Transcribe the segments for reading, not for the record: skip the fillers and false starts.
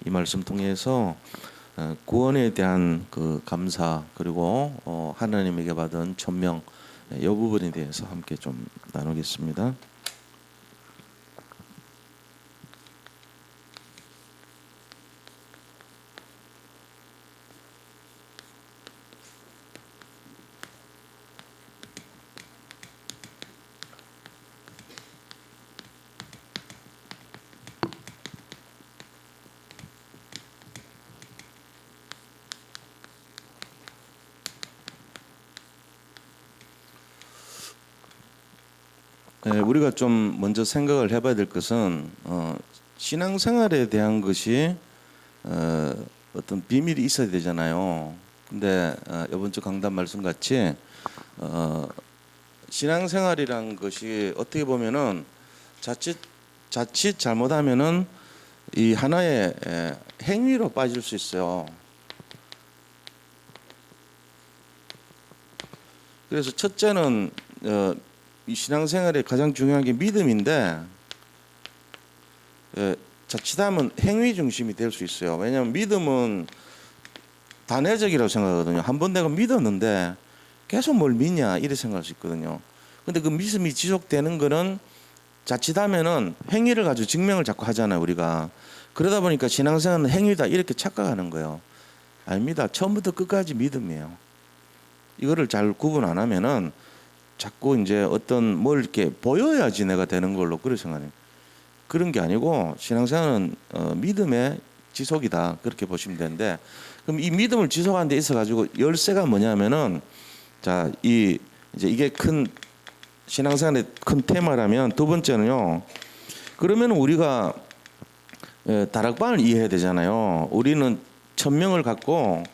이 말씀 통해서 구원에 대한 그 감사 그리고 하나님에게 받은 천명 이 부분에 대해서 함께 좀 나누겠습니다. 우리가 좀 먼저 생각을 해봐야 될 것은 신앙생활에 대한 것이 어떤 비밀이 있어야 되잖아요. 근데 이번 주 강단 말씀 같이 신앙생활이란 것이 어떻게 보면은 자칫 잘못하면은 이 하나의 행위로 빠질 수 있어요. 그래서 첫째는 이 신앙생활의 가장 중요한 게 믿음인데 자칫하면 행위 중심이 될 수 있어요. 왜냐하면 믿음은 단회적이라고 생각하거든요. 한번 내가 믿었는데 계속 뭘 믿냐 이렇게 생각할 수 있거든요. 근데 그 믿음이 지속되는 거는 자칫하면은 행위를 가지고 증명을 자꾸 하잖아요. 우리가 그러다 보니까 신앙생활은 행위다 이렇게 착각하는 거예요. 아닙니다. 처음부터 끝까지 믿음이에요. 이거를 잘 구분 안 하면은 자꾸 이제 어떤 뭘 이렇게 보여야지 내가 되는 걸로 그렇게 생각해요. 그런 게 아니고 신앙생활은 믿음의 지속이다 그렇게 보시면 되는데, 그럼 이 믿음을 지속하는 데 있어 가지고 열쇠가 뭐냐면은 이제 이게 큰 신앙생활의 큰 테마라면 두 번째는요. 그러면 우리가 다락방을 이해해야 되잖아요. 우리는 천명을 갖고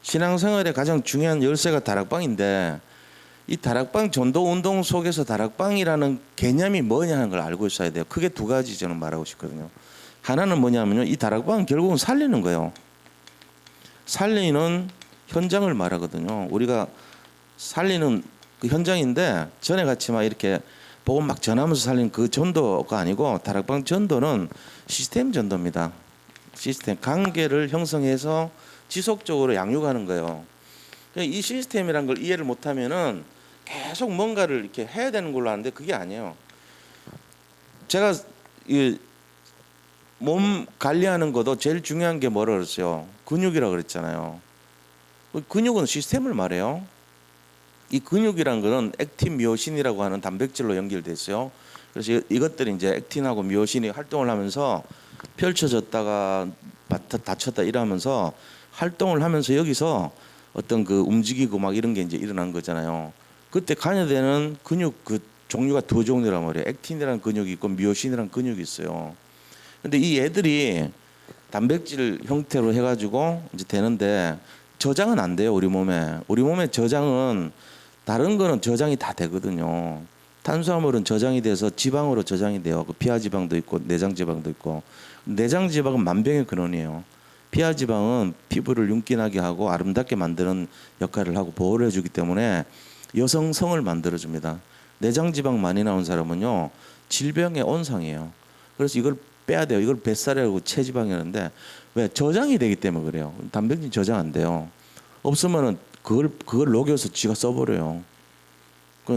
신앙생활의 가장 중요한 열쇠가 다락방인데, 이 다락방 전도 운동 속에서 다락방이라는 개념이 뭐냐 하는 걸 알고 있어야 돼요. 크게 두 가지 저는 말하고 싶거든요. 하나는 뭐냐면요, 이 다락방은 결국은 살리는 거예요. 살리는 현장을 말하거든요. 우리가 살리는 그 현장인데, 전에 같이 막 이렇게 복음 막 전하면서 살리는 그 전도가 아니고, 다락방 전도는 시스템 전도입니다. 시스템 관계를 형성해서 지속적으로 양육하는 거예요. 이 시스템이란 걸 이해를 못하면은 계속 뭔가를 이렇게 해야 되는 걸로 아는데 그게 아니에요. 제가 이 몸 관리하는 것도 제일 중요한 게 뭐라 그랬어요? 근육이라고 그랬잖아요. 근육은 시스템을 말해요. 이 근육이란 거는 액틴 미오신이라고 하는 단백질로 연결돼 있어요. 그래서 이것들이 이제 액틴하고 미오신이 활동을 하면서 펼쳐졌다가 닫혔다 이러면서 활동을 하면서 여기서 어떤 그 움직이고 막 이런 게 이제 일어난 거잖아요. 그때 관여되는 근육 그 종류가 두 종류란 말이에요. 액틴이라는 근육이 있고 미오신이라는 근육이 있어요. 근데 이 애들이 단백질 형태로 해가지고 이제 되는데 저장은 안 돼요. 우리 몸에 저장은 다른 거는 저장이 다 되거든요. 탄수화물은 저장이 돼서 지방으로 저장이 돼요. 그 피하 지방도 있고 내장 지방도 있고. 내장 지방은 만병의 근원이에요. 피하 지방은 피부를 윤기나게 하고 아름답게 만드는 역할을 하고 보호를 해주기 때문에 여성성을 만들어줍니다. 내장 지방 많이 나온 사람은요 질병의 온상이에요. 그래서 이걸 빼야 돼요. 이걸 뱃살이라고 체지방이라는데, 왜? 저장이 되기 때문에 그래요. 단백질 저장 안 돼요. 없으면은 그걸 녹여서 지가 써버려요.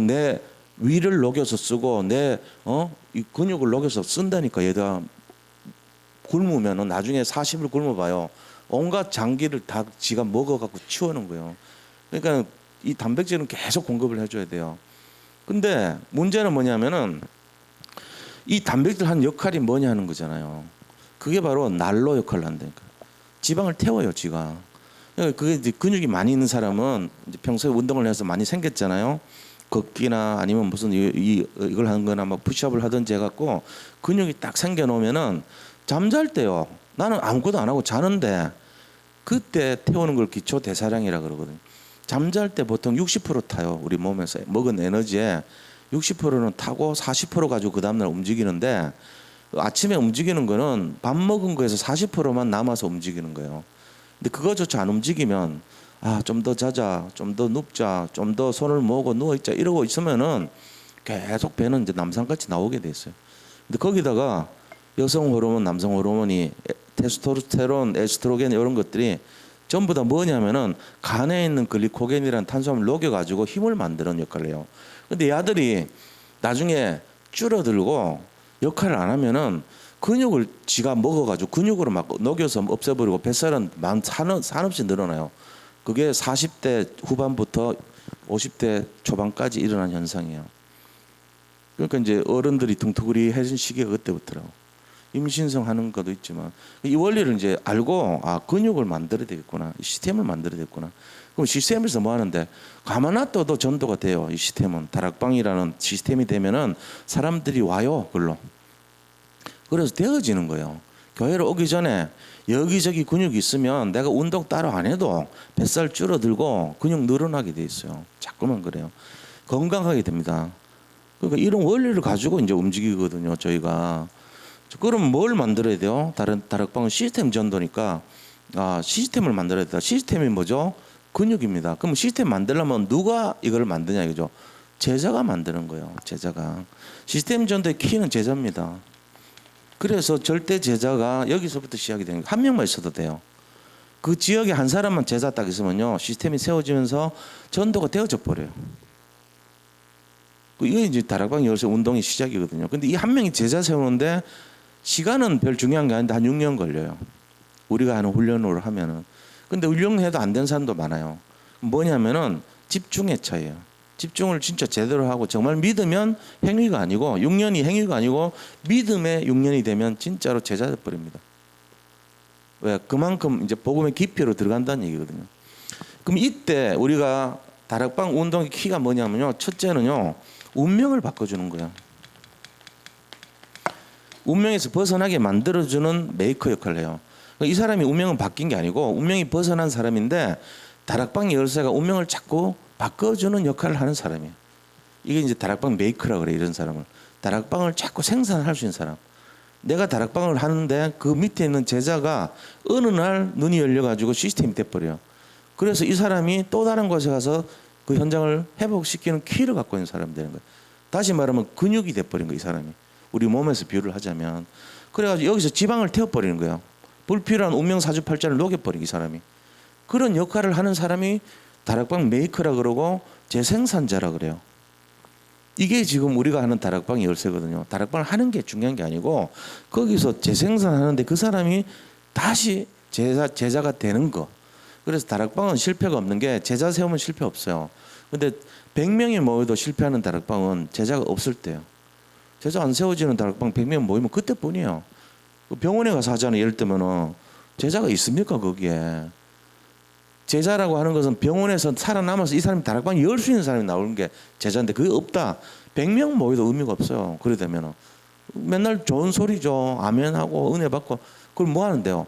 내 위를 녹여서 쓰고 이 근육을 녹여서 쓴다니까. 얘가 굶으면은 나중에 40일 굶어봐요. 온갖 장기를 다 지가 먹어갖고 치우는 거예요. 그러니까 이 단백질은 계속 공급을 해줘야 돼요. 근데 문제는 뭐냐면은 이 단백질 한 역할이 뭐냐 하는 거잖아요. 그게 바로 난로 역할을 한다니까. 지방을 태워요, 지가. 그러니까 그게 이제 근육이 많이 있는 사람은 이제 평소에 운동을 해서 많이 생겼잖아요. 걷기나 아니면 무슨 이걸 하는 거나 막 푸시업을 하든지 해갖고 근육이 딱 생겨놓으면은 잠잘 때요. 나는 아무것도 안 하고 자는데 그때 태우는 걸 기초 대사량이라 그러거든요. 잠잘 때 보통 60% 타요. 우리 몸에서 먹은 에너지에 60%는 타고 40% 가지고 그 다음날 움직이는데, 아침에 움직이는 거는 밥 먹은 거에서 40%만 남아서 움직이는 거예요. 근데 그거조차 안 움직이면 좀 더 자자, 좀 더 눕자, 좀 더 손을 모으고 누워있자 이러고 있으면은 계속 배는 이제 남산같이 나오게 돼 있어요. 근데 거기다가 여성 호르몬, 남성 호르몬이 테스토스테론, 에스트로겐 이런 것들이 전부 다 뭐냐면은 간에 있는 글리코겐이라는 탄수화물 녹여가지고 힘을 만드는 역할을 해요. 근데 이 아들이 나중에 줄어들고 역할을 안 하면은 근육을 지가 먹어가지고 근육으로 막 녹여서 없애버리고 뱃살은 산없이 늘어나요. 그게 40대 후반부터 50대 초반까지 일어난 현상이에요. 그러니까 이제 어른들이 둥투구리해진 시기가 그때부터라고. 임신성 하는 것도 있지만 이 원리를 이제 알고 근육을 만들어야 되겠구나, 이 시스템을 만들어야 되겠구나. 그럼 시스템에서 뭐 하는데 가만 놔둬도 전도가 돼요. 이 시스템은 다락방이라는 시스템이 되면은 사람들이 와요, 그걸로. 그래서 되어지는 거예요. 교회를 오기 전에 여기저기 근육이 있으면 내가 운동 따로 안 해도 뱃살 줄어들고 근육 늘어나게 돼 있어요. 자꾸만 그래요. 건강하게 됩니다. 그러니까 이런 원리를 가지고 이제 움직이거든요, 저희가. 그럼 뭘 만들어야 돼요? 다락방은 시스템 전도니까 시스템을 만들어야 된다. 시스템이 뭐죠? 근육입니다. 그럼 시스템 만들려면 누가 이걸 만드냐 이거죠? 제자가 만드는 거예요. 제자가. 시스템 전도의 키는 제자입니다. 그래서 절대 제자가 여기서부터 시작이 되는 거예요. 한 명만 있어도 돼요. 그 지역에 한 사람만 제자 딱 있으면요, 시스템이 세워지면서 전도가 되어져 버려요. 이게 이제 다락방 열쇠 운동의 시작이거든요. 근데 이 한 명이 제자 세우는데 시간은 별 중요한 게 아닌데 한 6년 걸려요. 우리가 하는 훈련으로 하면은. 근데 훈련해도 안 된 사람도 많아요. 뭐냐면은 집중의 차이예요. 집중을 진짜 제대로 하고 정말 믿으면 행위가 아니고 6년이 행위가 아니고 믿음의 6년이 되면 진짜로 제자 돼버립니다. 왜? 그만큼 이제 복음의 깊이로 들어간다는 얘기거든요. 그럼 이때 우리가 다락방 운동의 키가 뭐냐면요, 첫째는요, 운명을 바꿔주는 거예요. 운명에서 벗어나게 만들어주는 메이커 역할을 해요. 이 사람이 운명은 바뀐 게 아니고 운명이 벗어난 사람인데 다락방 열쇠가 운명을 자꾸 바꿔주는 역할을 하는 사람이에요. 이게 이제 다락방 메이커라고 그래. 이런 사람을 다락방을 자꾸 생산할 수 있는 사람. 내가 다락방을 하는데 그 밑에 있는 제자가 어느 날 눈이 열려가지고 시스템이 돼버려요. 그래서 이 사람이 또 다른 곳에 가서 그 현장을 회복시키는 키를 갖고 있는 사람이 되는 거예요. 다시 말하면 근육이 돼버린 거예요. 이 사람이. 우리 몸에서 비유를 하자면. 그래가지고 여기서 지방을 태워버리는 거예요. 불필요한 운명 사주팔자를 녹여버리기, 이 사람이. 그런 역할을 하는 사람이 다락방 메이커라 그러고 재생산자라 그래요. 이게 지금 우리가 하는 다락방 열쇠거든요. 다락방을 하는 게 중요한 게 아니고 거기서 재생산하는데 그 사람이 다시 제자가 되는 거. 그래서 다락방은 실패가 없는 게 제자 세우면 실패 없어요. 근데 100명이 모여도 실패하는 다락방은 제자가 없을 때요. 제자 안 세워지는 다락방 100명 모이면 그때뿐이에요. 병원에 가서 하잖아요. 예를 들면은 제자가 있습니까 거기에? 제자라고 하는 것은 병원에서 살아남아서 이 사람이 다락방 열 수 있는 사람이 나오는 게 제자인데 그게 없다. 100명 모여도 의미가 없어요. 그래 되면은 맨날 좋은 소리죠. 아멘하고 은혜 받고 그걸 뭐 하는데요?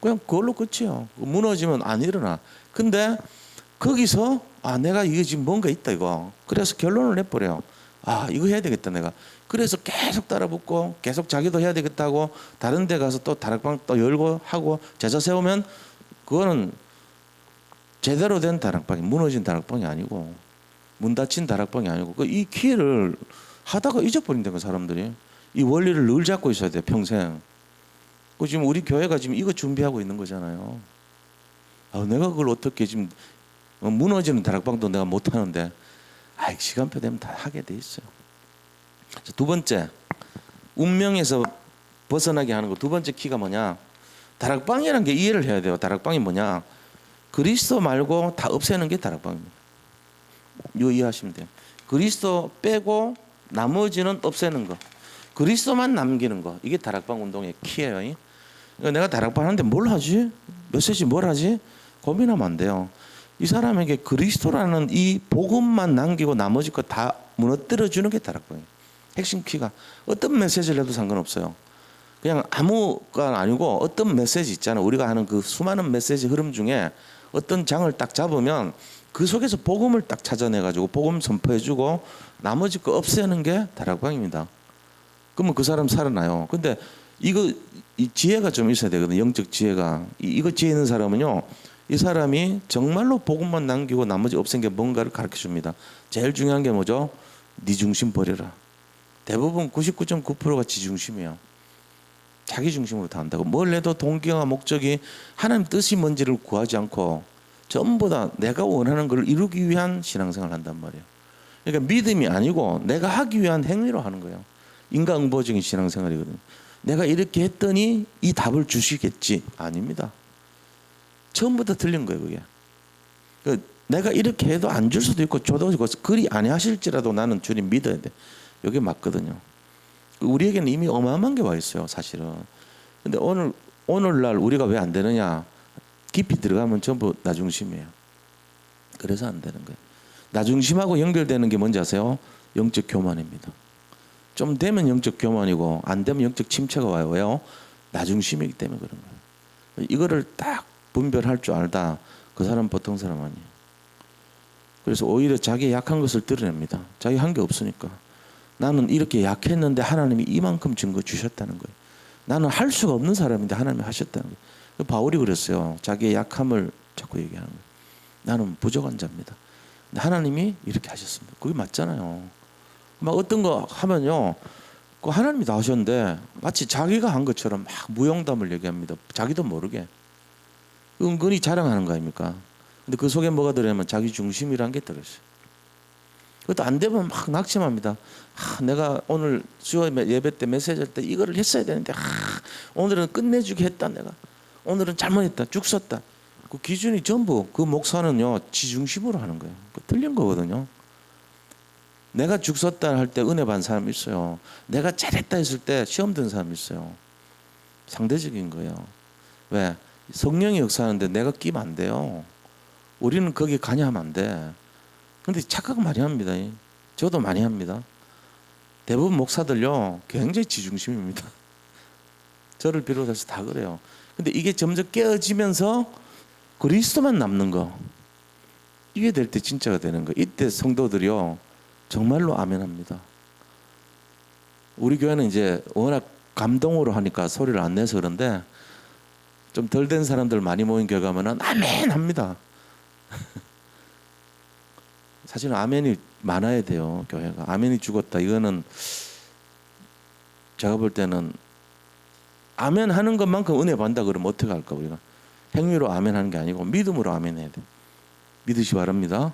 그냥 그걸로 끝이에요. 무너지면 안 일어나. 근데 거기서 내가 이게 지금 뭔가 있다 이거. 그래서 결론을 내버려요. 이거 해야 되겠다 내가. 그래서 계속 따라붙고 계속 자기도 해야 되겠다고 다른 데 가서 또 다락방 또 열고 하고 제자 세우면 그거는 제대로 된 다락방이, 무너진 다락방이 아니고 문 닫힌 다락방이 아니고 이 기회를 하다가 잊어버린다는 사람들이. 이 원리를 늘 잡고 있어야 돼요. 평생. 지금 우리 교회가 지금 이거 준비하고 있는 거잖아요. 내가 그걸 어떻게 지금 무너지는 다락방도 내가 못하는데 시간표 되면 다 하게 돼 있어요. 두 번째, 운명에서 벗어나게 하는 거. 두 번째 키가 뭐냐? 다락방이라는 게 이해를 해야 돼요. 다락방이 뭐냐? 그리스도 말고 다 없애는 게 다락방입니다. 이거 이해하시면 돼요. 그리스도 빼고 나머지는 없애는 거. 그리스도만 남기는 거. 이게 다락방 운동의 키예요. 그러니까 내가 다락방 하는데 뭘 하지? 메시지 뭘 하지? 고민하면 안 돼요. 이 사람에게 그리스도라는 이 복음만 남기고 나머지 거 다 무너뜨려 주는 게 다락방이에요. 핵심 키가. 어떤 메시지를 해도 상관없어요. 그냥 아무가 아니고 어떤 메시지 있잖아요. 우리가 하는 그 수많은 메시지 흐름 중에 어떤 장을 딱 잡으면 그 속에서 복음을 딱 찾아내가지고 복음 선포해주고 나머지 거 없애는 게 다락방입니다. 그러면 그 사람 살아나요. 근데 이 지혜가 좀 있어야 되거든요. 영적 지혜가. 이거 지혜 있는 사람은요, 이 사람이 정말로 복음만 남기고 나머지 없앤 게 뭔가를 가르쳐 줍니다. 제일 중요한 게 뭐죠? 네 중심 버려라. 대부분 99.9%가 지 중심이에요. 자기 중심으로 다 한다고. 뭘 해도 동기와 목적이 하나님 뜻이 뭔지를 구하지 않고 전부 다 내가 원하는 걸 이루기 위한 신앙생활을 한단 말이에요. 그러니까 믿음이 아니고 내가 하기 위한 행위로 하는 거예요. 인과응보적인 신앙생활이거든요. 내가 이렇게 했더니 이 답을 주시겠지. 아닙니다. 처음부터 틀린 거예요, 그게. 내가 이렇게 해도 안 줄 수도 있고 줘도 있고 그리 아니하실지라도 나는 주님 믿어야 돼. 이게 맞거든요. 우리에게는 이미 어마어마한 게 와 있어요, 사실은. 근데 오늘날 우리가 왜 안 되느냐? 깊이 들어가면 전부 나 중심이에요. 그래서 안 되는 거예요. 나 중심하고 연결되는 게 뭔지 아세요? 영적 교만입니다. 좀 되면 영적 교만이고 안 되면 영적 침체가 와요. 왜요? 나 중심이기 때문에 그런 거예요. 이거를 딱 분별할 줄 알다. 그 사람 보통 사람 아니에요. 그래서 오히려 자기 약한 것을 드러냅니다. 자기 한 게 없으니까. 나는 이렇게 약했는데 하나님이 이만큼 증거 주셨다는 거예요. 나는 할 수가 없는 사람인데 하나님이 하셨다는 거예요. 바울이 그랬어요. 자기의 약함을 자꾸 얘기하는 거예요. 나는 부족한 자입니다. 근데 하나님이 이렇게 하셨습니다. 그게 맞잖아요. 막 어떤 거 하면요, 그 하나님이 다 하셨는데 마치 자기가 한 것처럼 막 무용담을 얘기합니다. 자기도 모르게 은근히 자랑하는 거 아닙니까? 근데 그 속에 뭐가 들어있냐면 자기 중심이란 게 들어있어요. 그것도 안 되면 막 낙심합니다. 내가 오늘 수요 예배 때 메시지 할 때 이거를 했어야 되는데 오늘은 끝내주게 했다. 내가 오늘은 잘못했다. 죽 썼다. 그 기준이 전부 그 목사는요 지 중심으로 하는 거예요. 틀린 거거든요. 내가 죽 썼다 할 때 은혜 받은 사람이 있어요. 내가 잘했다 했을 때 시험 든 사람이 있어요. 상대적인 거예요. 왜? 성령이 역사하는데 내가 끼면 안 돼요. 우리는 거기 관여하면 안 돼. 근데 착각 많이 합니다. 저도 많이 합니다. 대부분 목사들요 굉장히 지중심입니다. 저를 비롯해서 다 그래요. 근데 이게 점점 깨어지면서 그리스도만 남는 거, 이게 될 때 진짜가 되는 거. 이때 성도들이요 정말로 아멘합니다. 우리 교회는 이제 워낙 감동으로 하니까 소리를 안 내서 그런데 좀 덜 된 사람들 많이 모인 교회 가면은 아멘 합니다. 사실은 아멘이 많아야 돼요. 교회가 아멘이 죽었다 이거는 제가 볼 때는 아멘 하는 것만큼 은혜 받는다 그러면 어떻게 할까? 우리가 행위로 아멘 하는 게 아니고 믿음으로 아멘 해야 돼. 믿으시 바랍니다.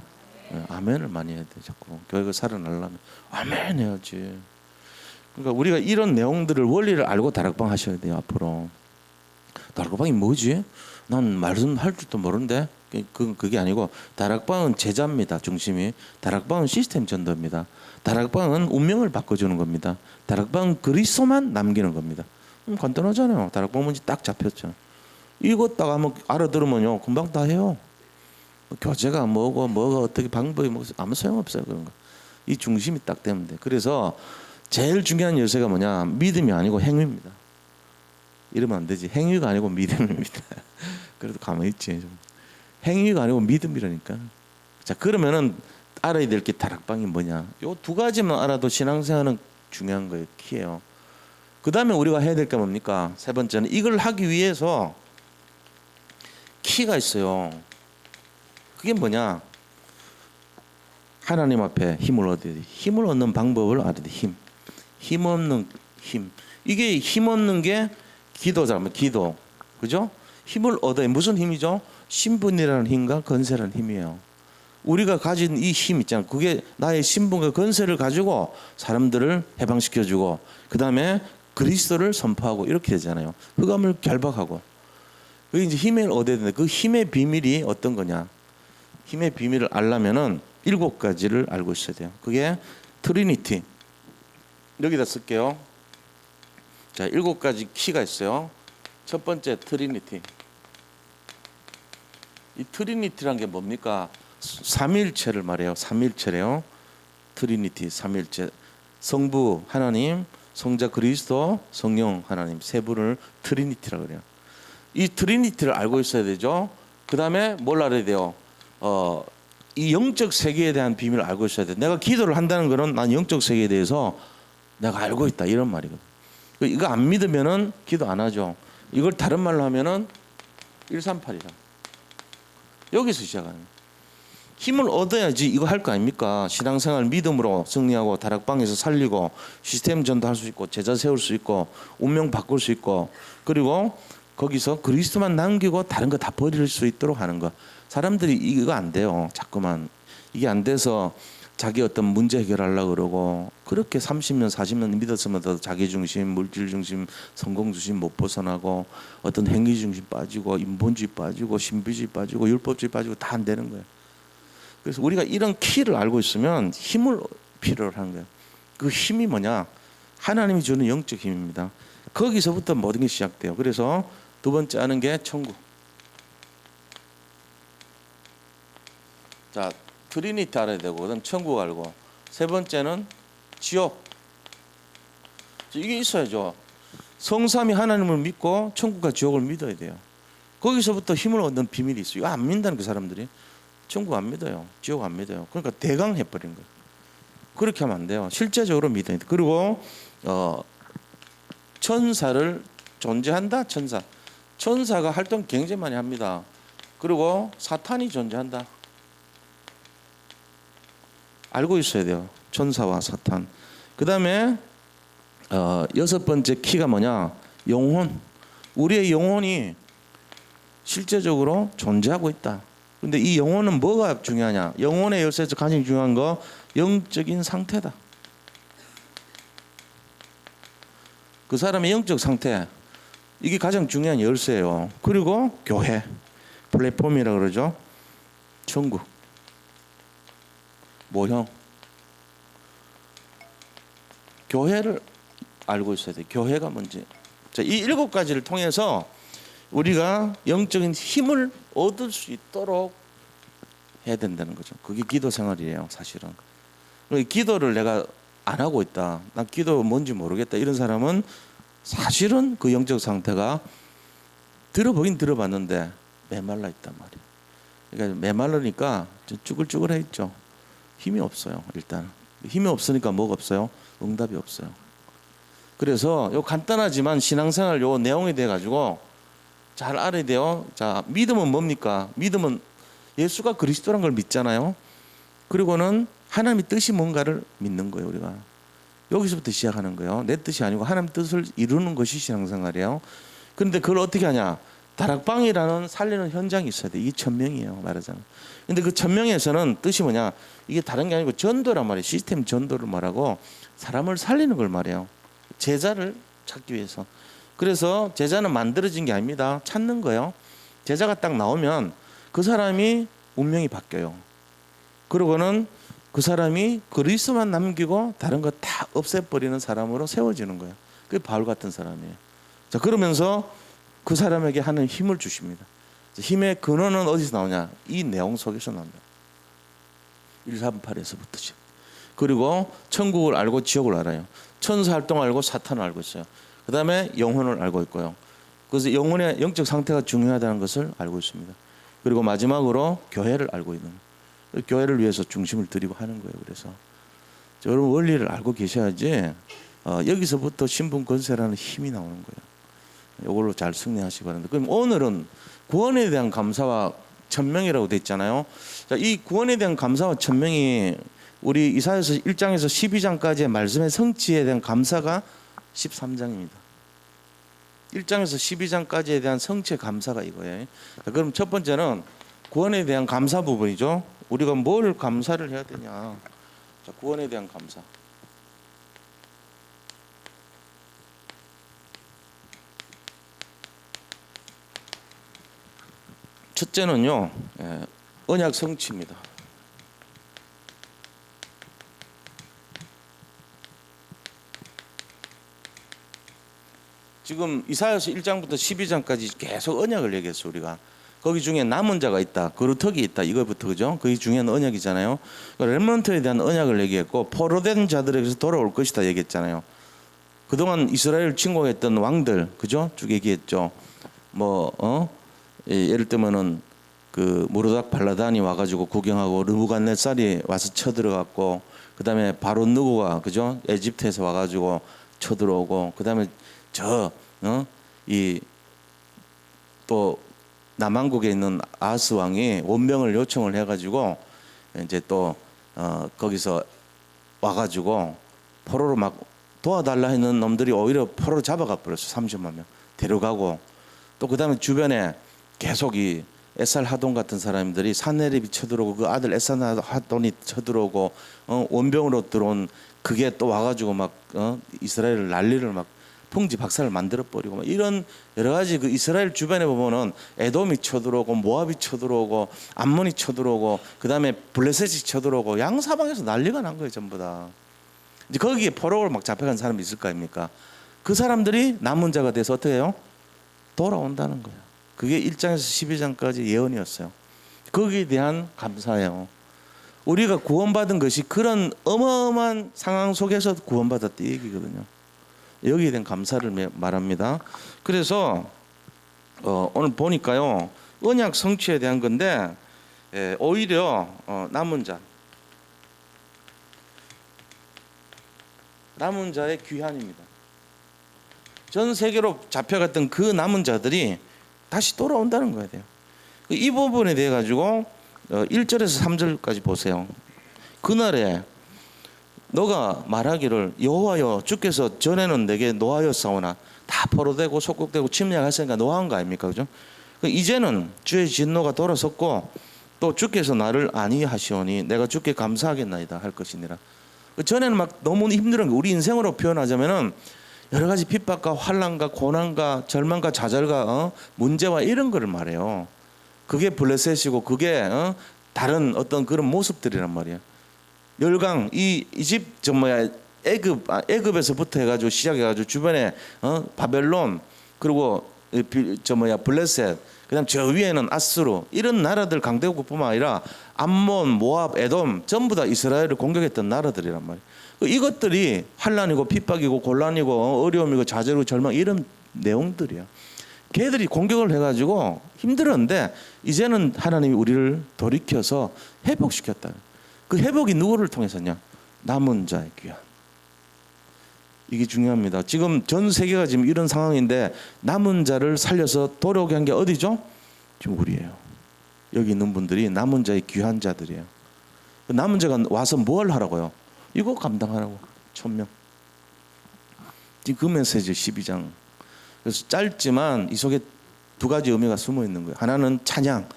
네, 아멘을 많이 해야 돼. 자꾸 교회가 살아나려면 아멘 해야지. 그러니까 우리가 이런 내용들을 원리를 알고 다락방 하셔야 돼요. 앞으로 다락방이 뭐지? 난 말씀할 줄도 모르는데. 그게 아니고 다락방은 제자입니다. 중심이. 다락방은 시스템 전도입니다. 다락방은 운명을 바꿔주는 겁니다. 다락방은 그리스도만 남기는 겁니다. 간단하잖아요. 다락방 뭔지 딱 잡혔죠. 이거 딱 한번 알아들으면요 금방 다 해요. 교제가 뭐가 어떻게 방법이 아무 소용없어요. 그런 거. 이 중심이 딱 되면 돼. 그래서 제일 중요한 열쇠가 뭐냐? 믿음이 아니고 행위입니다. 이러면 안 되지. 행위가 아니고 믿음입니다. 그래도 가만히 있지 좀. 행위가 아니고 믿음이라니까. 자, 그러면은 알아야 될 게 다락방이 뭐냐? 요 두 가지만 알아도 신앙생활은 중요한 거예요. 키예요. 그 다음에 우리가 해야 될 게 뭡니까? 세 번째는 이걸 하기 위해서 키가 있어요. 그게 뭐냐? 하나님 앞에 힘을 얻어야 돼. 힘을 얻는 방법을 알아야 돼. 힘 없는 힘. 이게 힘 없는 게 기도잖아요. 기도. 그죠? 힘을 얻어야 무슨 힘이죠? 신분이라는 힘과 건세라는 힘이에요. 우리가 가진 이 힘 있잖아요. 그게 나의 신분과 건세를 가지고 사람들을 해방시켜주고 그 다음에 그리스도를 선포하고 이렇게 되잖아요. 흑암을 결박하고. 그게 이제 힘을 얻어야 되는데 그 힘의 비밀이 어떤 거냐? 힘의 비밀을 알려면은 7가지를 알고 있어야 돼요. 그게 트리니티. 여기다 쓸게요. 자, 7가지 키가 있어요. 첫 번째 트리니티. 이 트리니티란 게 뭡니까? 삼위일체를 말해요. 삼위일체래요. 트리니티, 삼위일체. 성부 하나님, 성자 그리스도, 성령 하나님 세 분을 트리니티라고 그래요. 이 트리니티를 알고 있어야 되죠. 그 다음에 뭘 알아야 돼요? 이 영적 세계에 대한 비밀을 알고 있어야 돼. 내가 기도를 한다는 거는 난 영적 세계에 대해서 내가 알고 있다 이런 말이거든. 이거 안 믿으면은 기도 안 하죠. 이걸 다른 말로 하면은 138이라. 여기서 시작하는 거예요. 힘을 얻어야지 이거 할 거 아닙니까? 신앙생활 믿음으로 승리하고 다락방에서 살리고 시스템 전도할 수 있고 제자 세울 수 있고 운명 바꿀 수 있고 그리고 거기서 그리스도만 남기고 다른 거 다 버릴 수 있도록 하는 거. 사람들이 이거 안 돼요. 자꾸만 이게 안 돼서 자기 어떤 문제 해결하려고 그러고 그렇게 30년 40년 믿었으면서 자기 중심, 물질 중심, 성공 중심 못 벗어나고 어떤 행위 중심 빠지고 인본주의 빠지고 신비주의 빠지고 율법주의 빠지고 다 안 되는 거예요. 그래서 우리가 이런 키를 알고 있으면 힘을 필요로 하는 거예요. 그 힘이 뭐냐? 하나님이 주는 영적 힘입니다. 거기서부터 모든 게 시작돼요. 그래서 두 번째 하는 게 천국. 자, 트리니티 알아야 되고 그다음 천국 알고 세 번째는 지옥. 이게 있어야죠. 성삼위 하나님을 믿고 천국과 지옥을 믿어야 돼요. 거기서부터 힘을 얻는 비밀이 있어요. 이거 안 믿는다는 그 사람들이. 천국 안 믿어요. 지옥 안 믿어요. 그러니까 대강해버린 거예요. 그렇게 하면 안 돼요. 실제적으로 믿어야 돼요. 그리고 천사를 존재한다. 천사가 활동 굉장히 많이 합니다. 그리고 사탄이 존재한다. 알고 있어야 돼요. 천사와 사탄. 그 다음에 여섯 번째 키가 뭐냐? 영혼. 우리의 영혼이 실제적으로 존재하고 있다. 근데 이 영혼은 뭐가 중요하냐? 영혼의 열쇠에서 가장 중요한 거 영적인 상태다. 그 사람의 영적 상태 이게 가장 중요한 열쇠예요. 그리고 교회 플랫폼이라 그러죠. 천국 모형 교회를 알고 있어야 돼. 교회가 뭔지. 자, 이 일곱 가지를 통해서 우리가 영적인 힘을 얻을 수 있도록 해야 된다는 거죠. 그게 기도 생활이에요, 사실은. 기도를 내가 안 하고 있다. 난 기도 뭔지 모르겠다. 이런 사람은 사실은 그 영적 상태가 들어보긴 들어봤는데 메말라 있단 말이에요. 그러니까 메말르니까 쭈글쭈글해 있죠. 힘이 없어요. 일단 힘이 없으니까 뭐가 없어요? 응답이 없어요. 그래서 요 간단하지만 신앙생활 요 내용에 대해 가지고 잘 알아야 돼요. 자, 믿음은 뭡니까? 믿음은 예수가 그리스도란 걸 믿잖아요. 그리고는 하나님의 뜻이 뭔가를 믿는 거예요. 우리가 여기서부터 시작하는 거예요. 내 뜻이 아니고 하나님 뜻을 이루는 것이 신앙생활이에요. 그런데 그걸 어떻게 하냐? 다락방이라는 살리는 현장이 있어야 돼. 이게 천명이에요, 말하자면. 근데 그 천명에서는 뜻이 뭐냐? 이게 다른 게 아니고 전도란 말이에요. 시스템 전도를 말하고 사람을 살리는 걸 말해요. 제자를 찾기 위해서. 그래서 제자는 만들어진 게 아닙니다. 찾는 거예요. 제자가 딱 나오면 그 사람이 운명이 바뀌어요. 그러고는 그 사람이 그리스도만 남기고 다른 거 다 없애버리는 사람으로 세워지는 거예요. 그게 바울 같은 사람이에요. 자, 그러면서 그 사람에게 하는 힘을 주십니다. 힘의 근원은 어디서 나오냐? 이 내용 속에서 나옵니다. 138에서부터 시작. 그리고 천국을 알고 지옥을 알아요. 천사 활동을 알고 사탄을 알고 있어요. 그 다음에 영혼을 알고 있고요. 그래서 영혼의 영적 상태가 중요하다는 것을 알고 있습니다. 그리고 마지막으로 교회를 알고 있는 거예요. 교회를 위해서 중심을 들이고 하는 거예요. 그래서 여러분 원리를 알고 계셔야지 여기서부터 신분 건세라는 힘이 나오는 거예요. 이걸로 잘 승리하시기 바랍니다. 그럼 오늘은 구원에 대한 감사와 천명이라고 돼 있잖아요. 자, 이 구원에 대한 감사와 천명이 우리 이사야서 1장에서 12장까지의 말씀의 성취에 대한 감사가 13장입니다. 1장에서 12장까지에 대한 성취의 감사가 이거예요. 자, 그럼 첫 번째는 구원에 대한 감사 부분이죠. 우리가 뭘 감사를 해야 되냐? 자, 구원에 대한 감사. 첫째는요, 언약 성취입니다. 지금 이사야서 1장부터 12장까지 계속 언약을 얘기했어요. 우리가 거기 중에 남은 자가 있다, 거루턱이 있다, 이거부터 그죠? 거기 중요한 언약이잖아요. 렘넌트에 대한 언약을 얘기했고 포로된 자들에게서 돌아올 것이다 얘기했잖아요. 그동안 이스라엘 침공했던 왕들 그죠? 쭉 얘기했죠. 예를 들면은 그 무르닥 발라단이 와가지고 구경하고 느부갓네살이 와서 쳐들어갔고, 그 다음에 바론 느고가 그죠? 에집트에서 와가지고 쳐들어오고, 그 다음에 또 남한국에 있는 아하스 왕이 원병을 요청을 해가지고 이제 또 거기서 와가지고 포로로 막 도와달라 했는 놈들이 오히려 포로로 잡아가 버렸어. 30만 명 데려가고, 또 그다음에 주변에 계속 이 에살 하돈 같은 사람들이 사내립이 쳐들어오고, 그 아들 에살 하돈이 쳐들어오고, 원병으로 들어온 그게 또 와가지고 막 이스라엘 난리를 막 풍지 박살을 만들어 버리고, 막 이런 여러 가지 그 이스라엘 주변에 보면은 에돔이 쳐들어오고, 모압이 쳐들어오고, 암몬이 쳐들어오고, 그다음에 블레셋이 쳐들어오고, 양사방에서 난리가 난 거예요, 전부 다. 이제 거기에 포로로 막 잡혀간 사람이 있을 거 아닙니까? 그 사람들이 남은 자가 돼서 어떻게 해요? 돌아온다는 거예요. 그게 1장에서 12장까지 예언이었어요. 거기에 대한 감사예요. 우리가 구원받은 것이 그런 어마어마한 상황 속에서 구원받았다, 이 얘기거든요. 여기에 대한 감사를 말합니다. 그래서 오늘 보니까요, 언약 성취에 대한 건데, 오히려 남은 자의 귀환입니다. 전 세계로 잡혀갔던 그 남은 자들이 다시 돌아온다는 거야 돼요. 이 부분에 대해 가지고 1절에서 3절까지 보세요. 그날에 너가 말하기를 여호와여 주께서 전에는 내게 노하였사오나 다 포로되고 속국되고 침략하셨으니까 노한 거 아닙니까? 그죠? 이제는 주의 진노가 돌아섰고 또 주께서 나를 안위하시오니 내가 주께 감사하겠나이다 할 것이니라. 전에는 막 너무 힘든 거, 우리 인생으로 표현하자면은 여러 가지 핍박과 환난과 고난과 절망과 좌절과 문제와 이런 거를 말해요. 그게 블레셋이고 그게 다른 어떤 그런 모습들이란 말이에요. 열강, 이 이집 애굽에서부터 해가지고 시작해가지고 주변에 바벨론, 그리고 블레셋, 그다음 저 위에는 아수르, 이런 나라들 강대국뿐만 아니라 암몬, 모압, 에돔 전부 다 이스라엘을 공격했던 나라들이란 말이에요. 이것들이 환난이고 핍박이고 곤란이고 어려움이고 좌절이고 절망, 이런 내용들이야. 걔들이 공격을 해가지고 힘들었는데 이제는 하나님이 우리를 돌이켜서 회복시켰다. 그 회복이 누구를 통해서냐? 남은 자의 귀환. 이게 중요합니다. 지금 전 세계가 지금 이런 상황인데 남은 자를 살려서 돌아오게 한 게 어디죠? 지금 우리예요. 여기 있는 분들이 남은 자의 귀한 자들이에요. 남은 자가 와서 뭘 하라고요? 이거 감당하라고. 1000명. 지금 그 메시지 12장. 그래서 짧지만 이 속에 두 가지 의미가 숨어 있는 거예요. 하나는 찬양,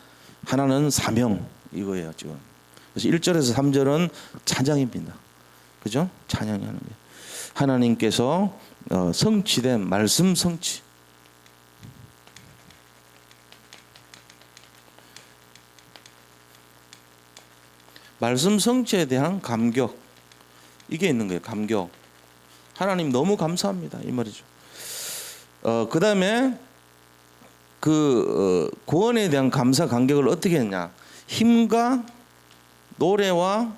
하나는 사명, 이거예요 지금. 그래서 1절에서 3절은 찬양입니다. 그죠? 찬양이 하는 거예요. 하나님께서 성취된 말씀 성취. 말씀 성취에 대한 감격, 이게 있는 거예요. 감격. 하나님 너무 감사합니다, 이 말이죠. 그 다음에 그 구원에 대한 감사 감격을 어떻게 했냐? 힘과 노래와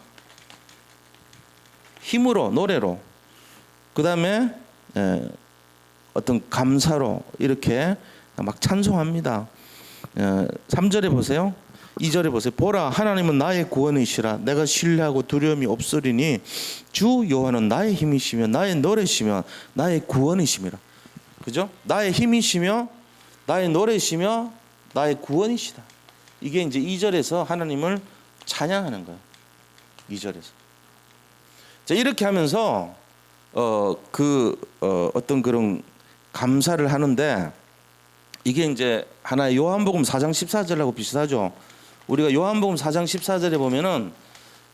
힘으로, 노래로, 그 다음에 어떤 감사로 이렇게 막 찬송합니다. 3절에 보세요. 2절에 보세요. 보라, 하나님은 나의 구원이시라. 내가 신뢰하고 두려움이 없으리니 주 여호와는 나의 힘이시며 나의 노래시며 나의 구원이시미라. 그죠? 나의 힘이시며 나의 노래시며 나의 구원이시다. 이게 이제 2절에서 하나님을 찬양하는 거예요. 2절에서. 자, 이렇게 하면서 어떤 그런 감사를 하는데, 이게 이제 하나의 요한복음 4장 14절하고 비슷하죠. 우리가 요한복음 4장 14절에 보면은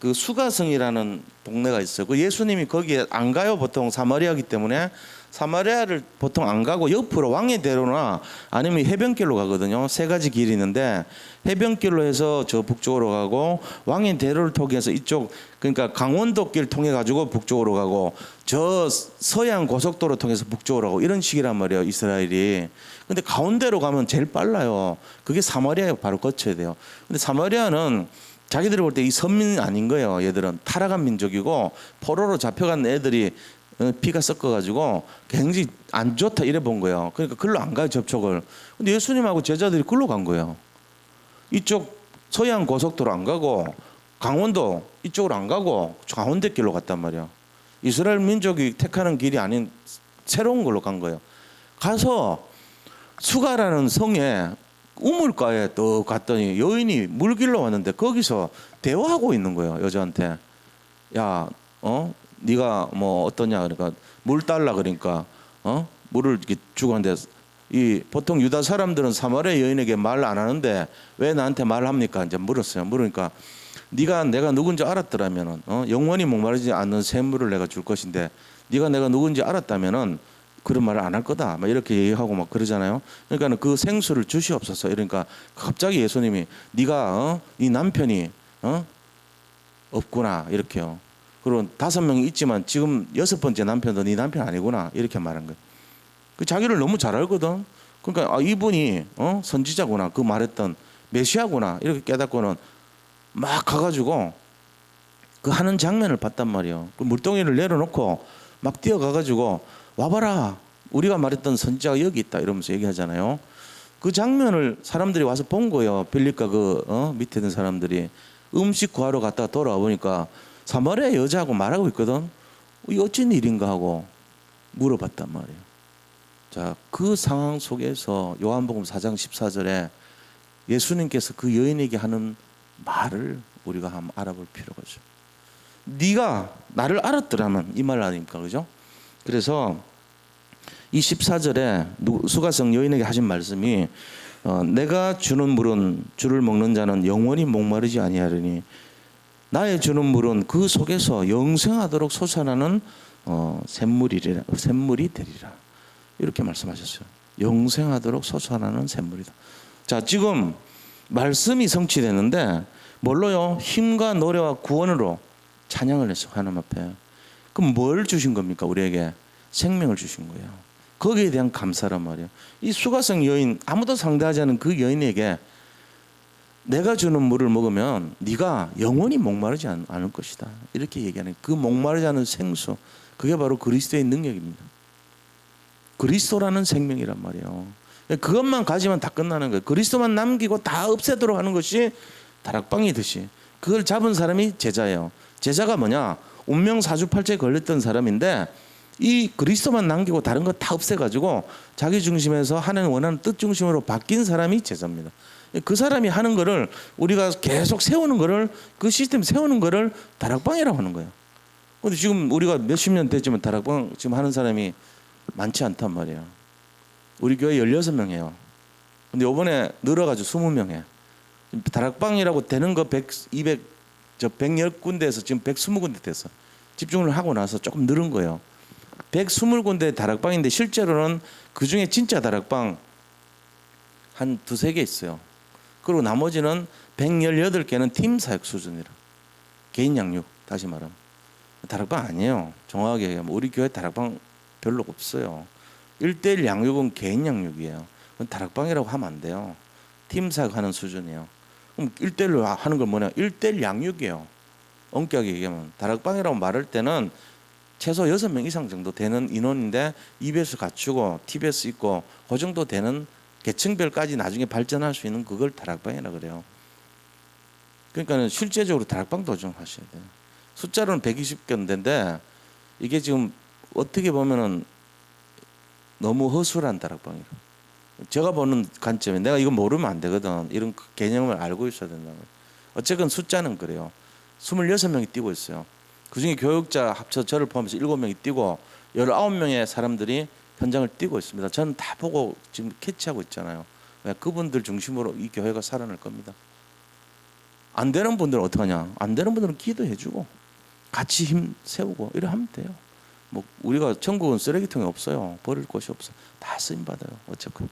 그 수가성이라는 동네가 있어요. 그 예수님이 거기에 안 가요. 보통 사마리아이기 때문에 사마리아를 보통 안 가고 옆으로 왕의 대로나 아니면 해변길로 가거든요. 세 가지 길이 있는데 해변길로 해서 저 북쪽으로 가고, 왕의 대로를 통해서 이쪽, 그러니까 강원도길 통해 가지고 북쪽으로 가고, 저 서해안 고속도로 통해서 북쪽으로 가고, 이런 식이란 말이에요, 이스라엘이. 근데 가운데로 가면 제일 빨라요. 그게 사마리아에 바로 거쳐야 돼요. 근데 사마리아는 자기들이 볼 때 이 선민이 아닌 거예요. 얘들은 타락한 민족이고 포로로 잡혀간 애들이 피가 섞어가지고 굉장히 안 좋다 이래 본 거예요. 그러니까 글로 안 가요, 접촉을. 근데 예수님하고 제자들이 글로 간 거예요. 이쪽 서해안 고속도로 안 가고 강원도 이쪽으로 안 가고 가운데 길로 갔단 말이야. 이스라엘 민족이 택하는 길이 아닌 새로운 걸로 간 거예요. 가서 수가라는 성에 우물가에 또 갔더니 여인이 물 길러 왔는데 거기서 대화하고 있는 거예요. 여자한테. 야, 네가 뭐 어떠냐? 그러니까 물 달라 그러니까 물을 이렇게 주고 한데 이 보통 유다 사람들은 사마리아 여인에게 말 안 하는데 왜 나한테 말합니까? 이제 물었어요. 물으니까 네가 내가 누군지 알았더라면은 영원히 목마르지 않는 샘물을 내가 줄 것인데 네가 내가 누군지 알았다면은 그런 말을 안 할 거다. 막 이렇게 얘기하고 막 그러잖아요. 그러니까는 그 생수를 주시옵소서. 이러니까 갑자기 예수님이 네가 이 남편이 없구나 이렇게요. 그리고 5명이 있지만 지금 6번째 남편도 네 남편 아니구나 이렇게 말한 거예요. 그 자기를 너무 잘 알거든. 그러니까 이분이 선지자구나 그 말했던 메시아구나 이렇게 깨닫고는 막 가가지고 그 하는 장면을 봤단 말이에요. 그 물동이를 내려놓고 막 뛰어가가지고 와봐라 우리가 말했던 선지자가 여기 있다 이러면서 얘기하잖아요. 그 장면을 사람들이 와서 본 거예요. 빌립과 그 밑에 있는 사람들이 음식 구하러 갔다가 돌아와 보니까 사마리아 여자하고 말하고 있거든. 이 어쩐 일인가 하고 물어봤단 말이에요. 자, 그 상황 속에서 요한복음 4장 14절에 예수님께서 그 여인에게 하는 말을 우리가 한번 알아볼 필요가 있어요. 네가 나를 알았더라면 이 말 아닙니까? 그죠? 그래서 이 14절에 수가성 여인에게 하신 말씀이 내가 주는 물은 주를 먹는 자는 영원히 목마르지 아니하리니 나의 주는 물은 그 속에서 영생하도록 솟아나는 샘물이 되리라. 이렇게 말씀하셨어요. 영생하도록 솟아나는 샘물이다. 자, 지금 말씀이 성취됐는데 뭘로요? 힘과 노래와 구원으로 찬양을 했어 하나님 앞에. 그럼 뭘 주신 겁니까? 우리에게 생명을 주신 거예요. 거기에 대한 감사란 말이에요. 이 수가성 여인, 아무도 상대하지 않은 그 여인에게 내가 주는 물을 먹으면 네가 영원히 목마르지 않을 것이다. 이렇게 얘기하는 그 목마르지 않은 생수, 그게 바로 그리스도의 능력입니다. 그리스도라는 생명이란 말이에요. 그것만 가지면 다 끝나는 거예요. 그리스도만 남기고 다 없애도록 하는 것이 다락방이듯이 그걸 잡은 사람이 제자예요. 제자가 뭐냐? 운명 사주팔자에 걸렸던 사람인데 이 그리스도만 남기고 다른 거 다 없애가지고 자기 중심에서 하는 원하는 뜻 중심으로 바뀐 사람이 제자입니다. 그 사람이 하는 거를 우리가 계속 세우는 거를 그 시스템 세우는 거를 다락방이라고 하는 거예요. 근데 지금 우리가 몇십 년 됐지만 다락방 지금 하는 사람이 많지 않단 말이에요. 우리 교회 16명이에요. 근데 이번에 늘어가지고 20명에 다락방이라고 되는 거 110군데에서 지금 120군데 됐어. 집중을 하고 나서 조금 늘은 거예요. 120군데 다락방인데 실제로는 그 중에 진짜 다락방 한 2-3개 있어요. 그리고 나머지는 118개는 팀 사역 수준이라. 개인 양육, 다시 말하면. 다락방 아니에요. 정확하게 얘기하면 우리 교회 다락방 별로 없어요. 1:1 양육은 개인 양육이에요. 다락방이라고 하면 안 돼요. 팀 사역하는 수준이에요. 그럼 1:1로 하는 건 뭐냐? 1:1 양육이에요. 엄격하게 얘기하면. 다락방이라고 말할 때는 최소 6명 이상 정도 되는 인원인데 EBS 갖추고 TBS 있고 그 정도 되는 계층별까지 나중에 발전할 수 있는 그걸 다락방이라 그래요. 그러니까 실제적으로 다락방 도전하셔야 돼요. 숫자로는 120군데인데 이게 지금 어떻게 보면은 너무 허술한 다락방이라. 제가 보는 관점에 내가 이거 모르면 안 되거든. 이런 개념을 알고 있어야 된다고. 어쨌든 숫자는 그래요. 26명이 뛰고 있어요. 그중에 교육자 합쳐 저를 포함해서 7명이 뛰고 19명의 사람들이 현장을 뛰고 있습니다. 저는 다 보고 지금 캐치하고 있잖아요. 그분들 중심으로 이 교회가 살아날 겁니다. 안 되는 분들은 어떡하냐? 안 되는 분들은 기도해주고 같이 힘 세우고 이래 하면 돼요. 뭐 우리가 천국은 쓰레기통이 없어요. 버릴 곳이 없어. 다 쓰임 받아요. 어쨌든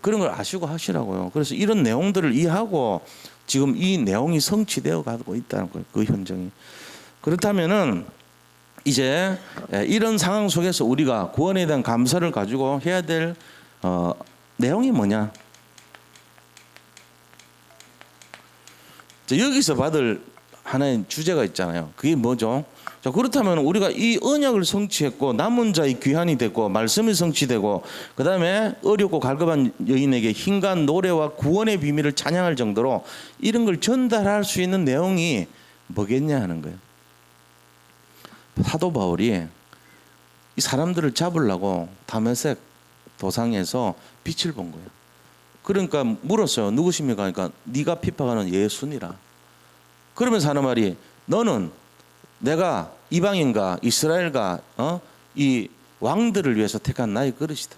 그런 걸 아시고 하시라고요. 그래서 이런 내용들을 이해하고 지금 이 내용이 성취되어 가고 있다는 거예요. 그 현장이. 그렇다면은 이제 이런 상황 속에서 우리가 구원에 대한 감사를 가지고 해야 될 내용이 뭐냐? 여기서 받을 하나의 주제가 있잖아요. 그게 뭐죠? 자, 그렇다면 우리가 이 언약을 성취했고 남은 자의 귀환이 됐고 말씀이 성취되고 그 다음에 어렵고 갈급한 여인에게 힘과 노래와 구원의 비밀을 찬양할 정도로 이런 걸 전달할 수 있는 내용이 뭐겠냐 하는 거예요. 사도 바울이 이 사람들을 잡으려고 다메섹 도상에서 빛을 본 거예요. 그러니까 물었어요. 누구십니까? 그러니까 네가 핍박하는 예수니라. 그러면서 하는 말이 너는 내가 이방인과 이스라엘과 이 왕들을 위해서 택한 나의 그릇이다.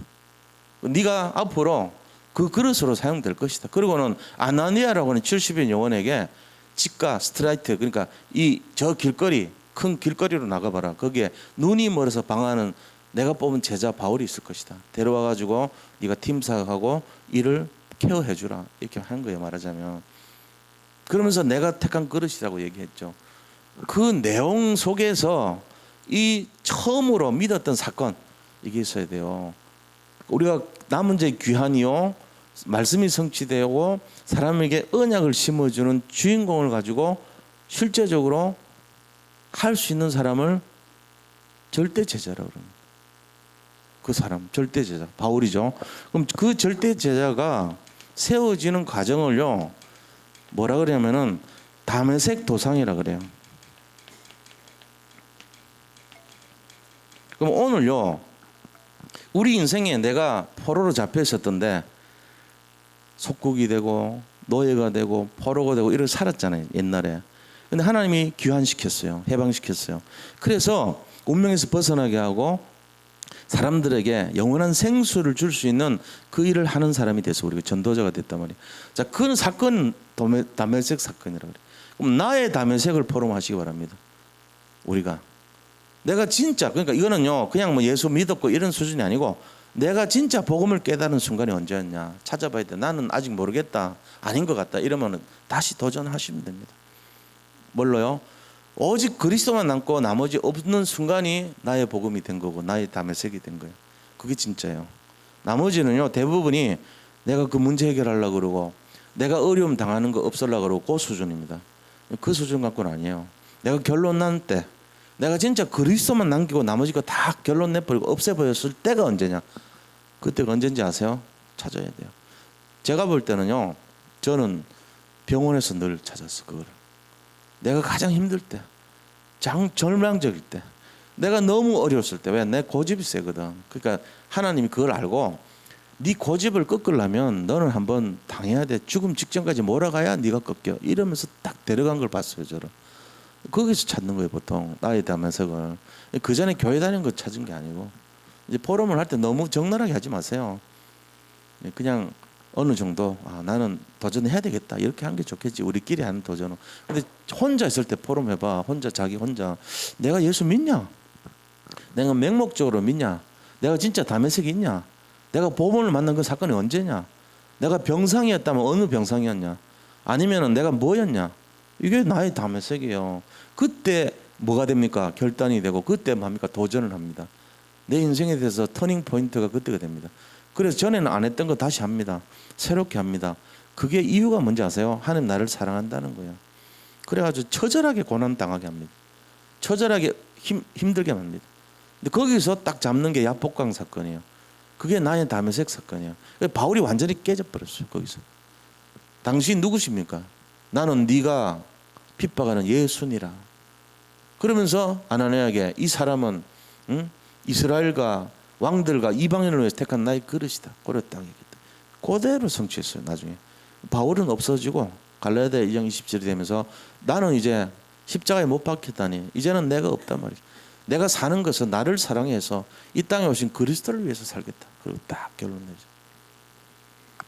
네가 앞으로 그 그릇으로 사용될 것이다. 그리고는 아나니아라고 하는 70인 요원에게 집가 스트라이트, 그러니까 이 저 길거리, 큰 길거리로 나가봐라. 거기에 눈이 멀어서 방황하는 내가 뽑은 제자 바울이 있을 것이다. 데려와 가지고 네가 팀 사역하고 일을 케어해 주라. 이렇게 한 거예요, 말하자면. 그러면서 내가 택한 그릇이라고 얘기했죠. 그 내용 속에서 이 처음으로 믿었던 사건, 이게 있어야 돼요. 우리가 남은 자 귀한이요 말씀이 성취되고 사람에게 언약을 심어주는 주인공을 가지고 실제적으로 할 수 있는 사람을 절대 제자라고 그럽니다. 그 사람 절대 제자 바울이죠. 그럼 그 절대 제자가 세워지는 과정을요 뭐라 그러냐면은 다메섹 도상이라 그래요. 그럼 오늘요 우리 인생에 내가 포로로 잡혀 있었던데 속국이 되고 노예가 되고 포로가 되고 이렇게 살았잖아요, 옛날에. 근데 하나님이 귀환시켰어요. 해방시켰어요. 그래서 운명에서 벗어나게 하고 사람들에게 영원한 생수를 줄 수 있는 그 일을 하는 사람이 돼서 우리가 전도자가 됐단 말이에요. 자, 그 사건은 다메섹 사건이라고 그래요. 그럼 나의 다메섹을 포럼하시기 바랍니다. 우리가 내가 진짜, 그러니까 이거는요 그냥 뭐 예수 믿었고 이런 수준이 아니고 내가 진짜 복음을 깨달은 순간이 언제였냐 찾아봐야 돼. 나는 아직 모르겠다, 아닌 것 같다, 이러면 다시 도전하시면 됩니다. 뭘로요? 오직 그리스도만 남고 나머지 없는 순간이 나의 복음이 된 거고 나의 다메섹이 된 거예요. 그게 진짜예요. 나머지는요 대부분이 내가 그 문제 해결하려고 그러고 내가 어려움 당하는 거 없애려고 그러고 그 수준입니다. 그 수준 갖고는 아니에요. 내가 결론 난 때, 내가 진짜 그리스도만 남기고 나머지 거 다 결론 내버리고 없애버렸을 때가 언제냐? 그때가 언제인지 아세요? 찾아야 돼요. 제가 볼 때는요 저는 병원에서 늘 찾았어. 그거를 내가 가장 힘들 때, 절망적일 때, 내가 너무 어려웠을 때. 왜? 내 고집이 세거든. 그러니까 하나님이 그걸 알고 네 고집을 꺾으려면 너는 한번 당해야 돼. 죽음 직전까지 몰아가야 네가 꺾여. 이러면서 딱 데려간 걸 봤어요, 저를. 거기서 찾는 거예요, 보통. 나에 대한 면석을. 그 전에 교회 다니는 거 찾은 게 아니고. 이제 포럼을 할 때 너무 적나라하게 하지 마세요. 그냥 어느 정도 나는 도전해야 되겠다 이렇게 하는 게 좋겠지. 우리끼리 하는 도전은. 근데 혼자 있을 때 포럼 해봐. 혼자 자기 혼자 내가 예수 믿냐? 내가 맹목적으로 믿냐? 내가 진짜 다메섹이 있냐? 내가 복음을 만난 그 사건이 언제냐? 내가 병상이었다면 어느 병상이었냐? 아니면은 내가 뭐였냐? 이게 나의 다메섹이에요. 그때 뭐가 됩니까? 결단이 되고 그때 뭡니까? 도전을 합니다. 내 인생에 대해서 터닝 포인트가 그때가 됩니다. 그래서 전에는 안 했던 거 다시 합니다. 새롭게 합니다. 그게 이유가 뭔지 아세요? 하나님 나를 사랑한다는 거예요. 그래가지고 처절하게 고난 당하게 합니다. 처절하게 힘들게 합니다. 근데 거기서 딱 잡는 게 야복강 사건이에요. 그게 나의 다메섹 사건이에요. 바울이 완전히 깨져버렸어요. 거기서. 당신 누구십니까? 나는 네가 핍박하는 예수니라. 그러면서 아나니아에게 이 사람은 이스라엘과 왕들과 이방인을 위해서 택한 나의 그릇이다. 그래 딱 얘기했다. 그대로 성취했어요. 나중에 바울은 없어지고 갈라디아 2장 27이 되면서 나는 이제 십자가에 못 박혔다니 이제는 내가 없단 말이야. 내가 사는 것은 나를 사랑해서 이 땅에 오신 그리스도를 위해서 살겠다. 그리고 딱 결론 내죠.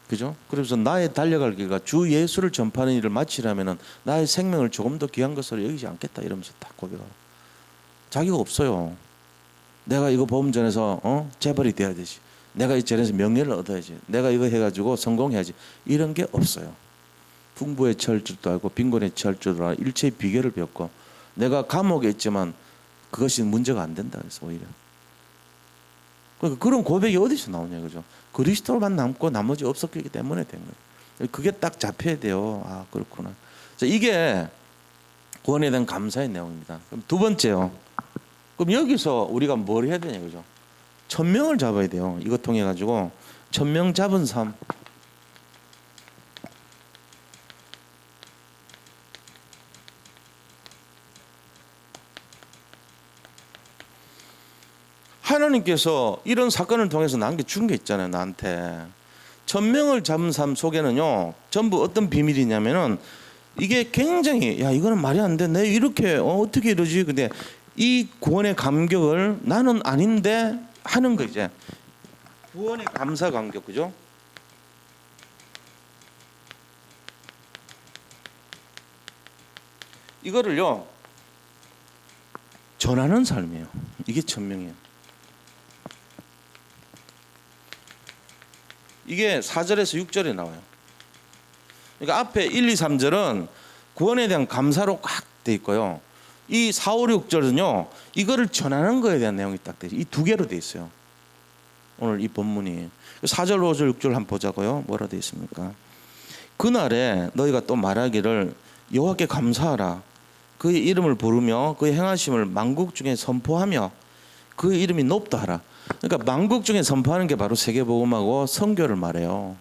그죠? 그래서 나의 달려갈 길과 주 예수를 전파하는 일을 마치려면은 나의 생명을 조금 더 귀한 것으로 여기지 않겠다 이러면서 딱 고백하고. 자기가 없어요. 내가 이거 보험 전에서 재벌이 돼야 되지. 내가 이 전에서 명예를 얻어야지. 내가 이거 해가지고 성공해야지. 이런 게 없어요. 풍부에 처할 줄도 알고 빈곤에 처할 줄도 알고 일체의 비결을 배웠고 내가 감옥에 있지만 그것이 문제가 안 된다. 그래서 오히려. 그러니까 그런 고백이 어디서 나오냐, 그죠? 그리스도만 남고 나머지 없었기 때문에 된 거예요. 그게 딱 잡혀야 돼요. 아, 그렇구나. 자, 이게 구원에 대한 감사의 내용입니다. 그럼 두 번째요. 그럼 여기서 우리가 뭘 해야 되냐, 그죠? 1000명을 잡아야 돼요. 이거 통해 가지고 1000명 잡은 삶. 하나님께서 이런 사건을 통해서 나한테 준 게 있잖아요. 나한테 천명을 잡은 삶 속에는요 전부 어떤 비밀이 있냐면은 이게 굉장히 야 이거는 말이 안 돼. 내 이렇게 어떻게 이러지? 근데 이 구원의 감격을 나는 아닌데 하는 거 이제 구원의 감사 감격 그죠? 이거를요 전하는 삶이에요. 이게 천명이에요. 이게 4절에서 6절에 나와요. 그러니까 앞에 1, 2, 3절은 구원에 대한 감사로 꽉 돼 있고요. 이 4, 5, 6절은요. 이거를 전하는 거에 대한 내용이 딱 돼 있어요. 이 두 개로 돼 있어요. 오늘 이 본문이 4절, 5절, 6절 한번 보자고요. 뭐라 돼 있습니까? 그날에 너희가 또 말하기를 여호와께 감사하라. 그의 이름을 부르며 그의 행하심을 만국 중에 선포하며 그의 이름이 높다 하라. 그러니까 만국 중에 선포하는 게 바로 세계복음하고 선교를 말해요.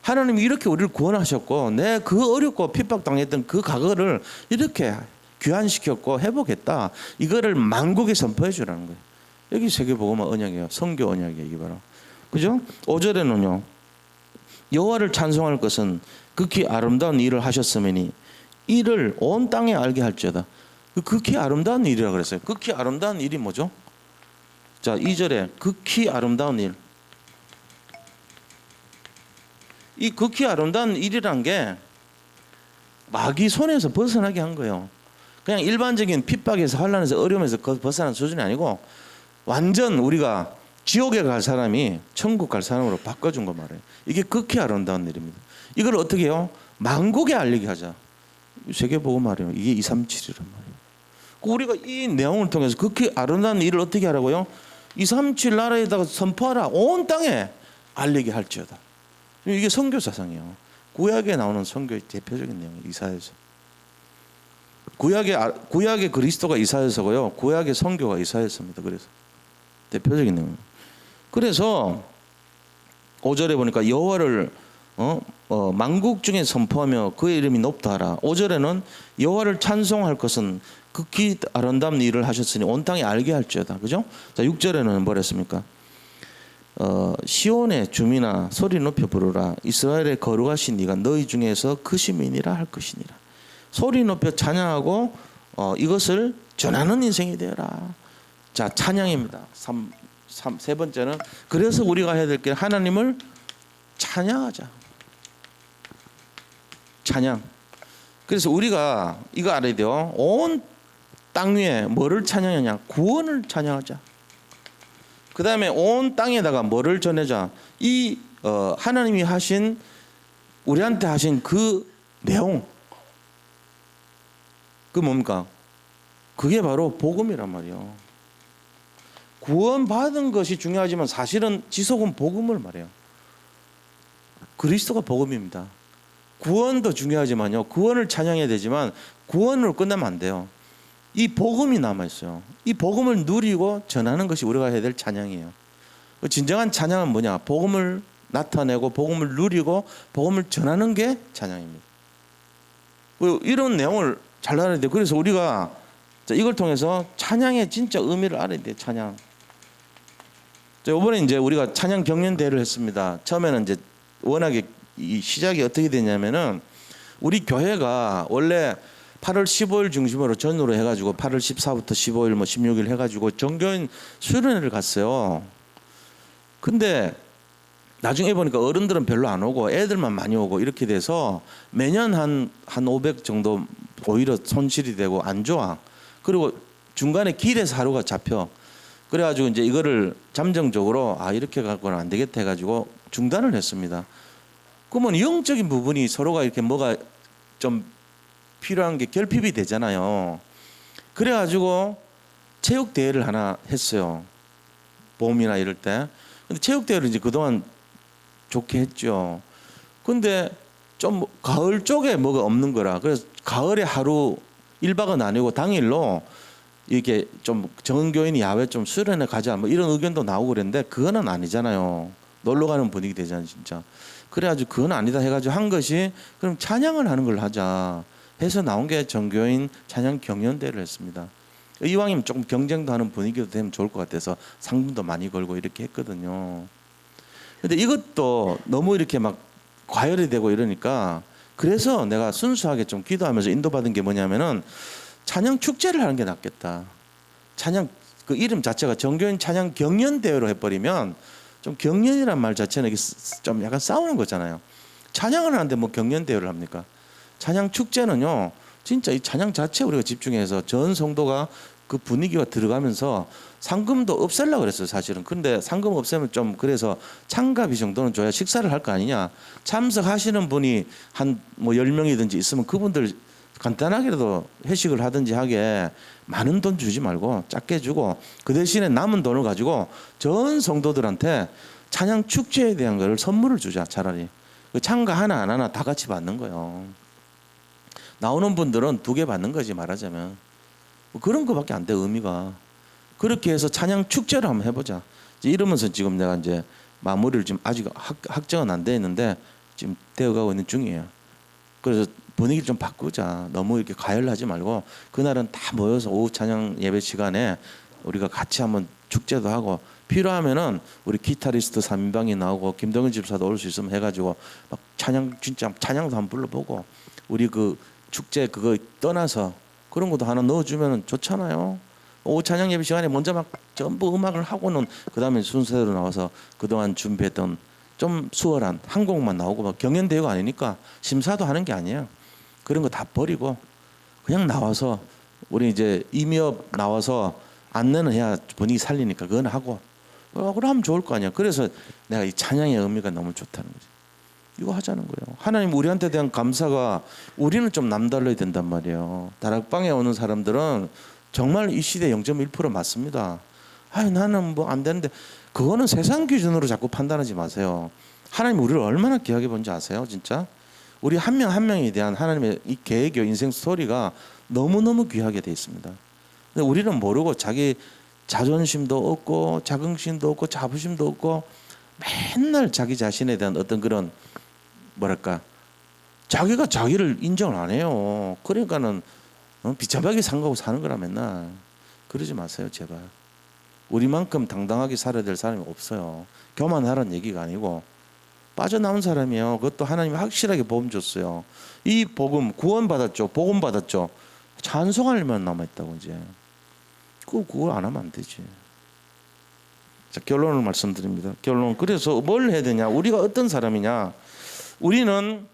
하나님이 이렇게 우리를 구원하셨고 내 그 어렵고 핍박당했던 그 과거를 이렇게 귀환시켰고 회복했다. 이거를 만국에 선포해 주라는 거예요. 여기 세계복음은 언약이에요. 선교 언약이에요. 이게 바로. 그죠? 5절에는요. 여호와를 찬송할 것은 극히 아름다운 일을 하셨으니 이를 온 땅에 알게 할지어다. 극히 아름다운 일이라고 그랬어요. 극히 아름다운 일이 뭐죠? 자, 2절에 극히 아름다운 일. 이 극히 아름다운 일이란 게 마귀 손에서 벗어나게 한 거예요. 그냥 일반적인 핍박에서 환난에서 어려움에서 벗어난 수준이 아니고 완전 우리가 지옥에 갈 사람이 천국 갈 사람으로 바꿔준 거 말이에요. 이게 극히 아름다운 일입니다. 이걸 어떻게 해요? 만국에 알리게 하자. 세계보고 말이에요. 이게 237이란 말이에요. 우리가 이 내용을 통해서 극히 아름다운 일을 어떻게 하라고요? 237 나라에다가 선포하라. 온 땅에 알리게 할지어다. 이게 선교 사상이에요. 구약에 나오는 선교의 대표적인 내용이에요. 이사야서. 구약의 그리스도가 이사야서고요. 구약의 선교가 이사야서입니다. 그래서 대표적인 내용. 그래서 5절에 보니까 여호와를 만국 중에 선포하며 그의 이름이 높다 하라. 5절에는 여호와를 찬송할 것은 극히 아름다운 일을 하셨으니 온 땅에 알게 할지어다. 그죠? 자, 6절에는 뭐랬습니까? 시온의 주민아 소리 높여 부르라. 이스라엘의 거룩하신 이가 너희 중에서 그 시민이라 할 것이니라. 소리 높여 찬양하고 이것을 전하는 인생이 되어라. 자, 찬양입니다. 세 번째는 그래서 우리가 해야 될 게 하나님을 찬양하자. 찬양. 그래서 우리가 이거 알아야 돼요. 온 땅 위에 뭐를 찬양하냐? 구원을 찬양하자. 그 다음에 온 땅에다가 뭐를 전하자? 이 하나님이 하신 우리한테 하신 그 내용. 그 뭡니까? 그게 바로 복음이란 말이에요. 구원받은 것이 중요하지만 사실은 지속은 복음을 말해요. 그리스도가 복음입니다. 구원도 중요하지만요. 구원을 찬양해야 되지만 구원으로 끝나면 안 돼요. 이 복음이 남아있어요. 이 복음을 누리고 전하는 것이 우리가 해야 될 찬양이에요. 진정한 찬양은 뭐냐? 복음을 나타내고 복음을 누리고 복음을 전하는 게 찬양입니다. 이런 내용을 잘 알아야 돼요. 그래서 우리가 이걸 통해서 찬양의 진짜 의미를 알아야 돼요. 찬양. 이번에 이제 우리가 찬양 경연대회를 했습니다. 처음에는 이제 워낙에 이 시작이 어떻게 되냐면은 우리 교회가 원래 8월 15일 중심으로 전으로 해가지고 8월 14부터 15일 뭐 16일 해가지고 정교인 수련회를 갔어요. 근데 나중에 보니까 어른들은 별로 안 오고 애들만 많이 오고 이렇게 돼서 매년 한 500 정도 오히려 손실이 되고 안 좋아. 그리고 중간에 길에서 하루가 잡혀. 그래가지고 이제 이거를 잠정적으로 이렇게 갖고는 안 되겠다 해가지고 중단을 했습니다. 그러면 영적인 부분이 서로가 이렇게 뭐가 좀 필요한 게 결핍이 되잖아요. 그래가지고 체육 대회를 하나 했어요. 봄이나 이럴 때. 근데 체육 대회를 이제 그동안 좋게 했죠. 근데 좀 가을 쪽에 뭐가 없는 거라. 그래서 가을에 하루 1박은 아니고 당일로 이렇게 좀 정은교인이 야외 좀 수련회 가자 뭐 이런 의견도 나오고 그랬는데 그거는 아니잖아요. 놀러 가는 분위기 되잖아요, 진짜. 그래가지고 그건 아니다 해가지고 한 것이 그럼 찬양을 하는 걸 하자 해서 나온 게 정교인 찬양 경연대회를 했습니다. 이왕이면 조금 경쟁도 하는 분위기도 되면 좋을 것 같아서 상금도 많이 걸고 이렇게 했거든요. 근데 이것도 너무 이렇게 막 과열이 되고 이러니까 그래서 내가 순수하게 좀 기도하면서 인도받은 게 뭐냐면은 찬양 축제를 하는 게 낫겠다. 찬양 그 이름 자체가 정교인 찬양 경연 대회로 해버리면 좀 경연이란 말 자체는 이게 좀 약간 싸우는 거잖아요. 찬양을 하는데 뭐 경연 대회를 합니까? 찬양 축제는요. 진짜 이 찬양 자체 우리가 집중해서 전 성도가 그 분위기가 들어가면서 상금도 없앨라 그랬어요, 사실은. 근데 상금 없애면 좀 그래서 참가비 정도는 줘야 식사를 할 거 아니냐. 참석하시는 분이 한 뭐 10명이든지 있으면 그분들 간단하게라도 회식을 하든지 하게 많은 돈 주지 말고 작게 주고 그 대신에 남은 돈을 가지고 전 성도들한테 찬양 축제에 대한 거를 선물을 주자, 차라리. 그 참가 하나 안 하나 다 같이 받는 거예요. 나오는 분들은 2개 받는 거지, 말하자면. 뭐 그런 거밖에 안 돼, 의미가. 그렇게 해서 찬양 축제를 한번 해보자. 이러면서 지금 내가 이제 마무리를 지금 아직 확정은 안 돼 있는데 지금 되어가고 있는 중이에요. 그래서 분위기를 좀 바꾸자. 너무 이렇게 가열하지 말고 그날은 다 모여서 오후 찬양 예배 시간에 우리가 같이 한번 축제도 하고 필요하면은 우리 기타리스트 3인방이 나오고 김동현 집사도 올 수 있으면 해가지고 막 찬양 진짜 찬양도 한번 불러보고 우리 그 축제 그거 떠나서 그런 것도 하나 넣어주면 좋잖아요. 오후 찬양 예배 시간에 먼저 막 전부 음악을 하고는 그 다음에 순서대로 나와서 그동안 준비했던 좀 수월한 한 곡만 나오고 막 경연대회가 아니니까 심사도 하는 게 아니에요. 그런 거 다 버리고 그냥 나와서 우리 이제 임의업 나와서 안내는 해야 분위기 살리니까 그건 하고 그러면 좋을 거 아니야. 그래서 내가 이 찬양의 의미가 너무 좋다는 거지. 이거 하자는 거예요. 하나님 우리한테 대한 감사가 우리는 좀 남달라야 된단 말이에요. 다락방에 오는 사람들은 정말 이 시대 0.1% 맞습니다. 나는 뭐 안 되는데 그거는 세상 기준으로 자꾸 판단하지 마세요. 하나님 우리를 얼마나 귀하게 본지 아세요? 진짜 우리 한 명 한 명에 대한 하나님의 이 계획의 인생 스토리가 너무너무 귀하게 돼 있습니다. 근데 우리는 모르고 자기 자존심도 없고 자긍심도 없고 자부심도 없고 맨날 자기 자신에 대한 어떤 그런 뭐랄까 자기가 자기를 인정을 안 해요. 그러니까는 비참하게 생각하고 사는 거라 맨날. 그러지 마세요, 제발. 우리만큼 당당하게 살아야 될 사람이 없어요. 교만하라는 얘기가 아니고 빠져나온 사람이에요. 그것도 하나님이 확실하게 복음 줬어요. 이 복음 구원 받았죠. 복음 받았죠. 찬송할 일만 남아있다고 이제. 그걸 안 하면 안 되지. 자, 결론을 말씀드립니다. 결론. 그래서 뭘 해야 되냐? 우리가 어떤 사람이냐? 우리는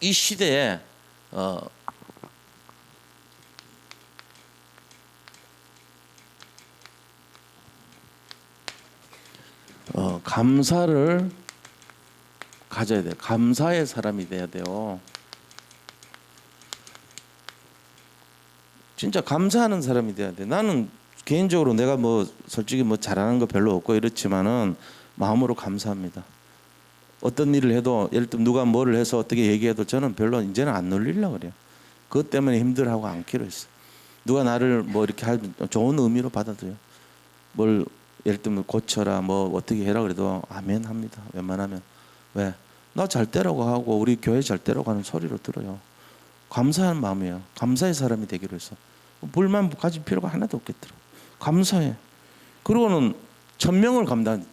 이 시대에 감사를 가져야 돼요. 감사의 사람이 돼야 돼요. 진짜 감사하는 사람이 돼야 돼. 나는 개인적으로 내가 뭐 솔직히 뭐 잘하는 거 별로 없고 이렇지만은 마음으로 감사합니다. 어떤 일을 해도 예를 들면 누가 뭐를 해서 어떻게 얘기해도 저는 별로 이제는 안 놀리려고 그래요. 그것 때문에 힘들어하고 않기로 했어요. 누가 나를 뭐 이렇게 할 좋은 의미로 받아들여요. 뭘 예를 들면 고쳐라 뭐 어떻게 해라 그래도 아멘 합니다. 웬만하면. 왜? 나 잘 되라고 하고 우리 교회 잘 되라고 하는 소리로 들어요. 감사한 마음이에요. 감사의 사람이 되기로 했어. 불만 가질 필요가 하나도 없겠더라. 감사해. 그리고는 1000명을 감당.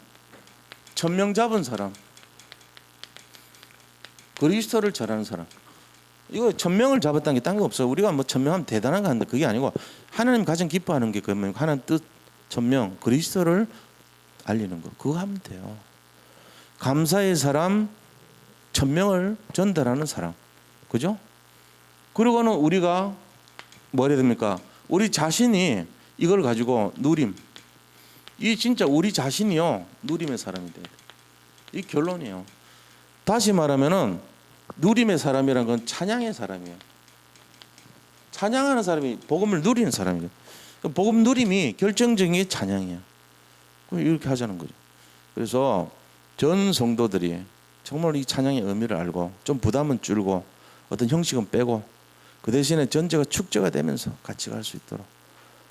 1000명 잡은 사람. 그리스도를 전하는 사람. 이거 1000명을 잡았다는 게 딴 거 없어요. 우리가 뭐 1000명 하면 대단한 거 하는데 그게 아니고 하나님 가장 기뻐하는 게 그러면 하나님 뜻 1000명 그리스도를 알리는 거. 그거 하면 돼요. 감사의 사람 1000명을 전달하는 사람. 그죠? 그리고는 우리가 뭐 해야 됩니까? 우리 자신이 이걸 가지고 누림. 이 진짜 우리 자신이요. 누림의 사람이 돼요. 이 결론이에요. 다시 말하면은 누림의 사람이란 건 찬양의 사람이에요. 찬양하는 사람이 복음을 누리는 사람이에요. 복음 누림이 결정적인 게 찬양이에요. 이렇게 하자는 거죠. 그래서 전 성도들이 정말 이 찬양의 의미를 알고 좀 부담은 줄고 어떤 형식은 빼고 그 대신에 전제가 축제가 되면서 같이 갈 수 있도록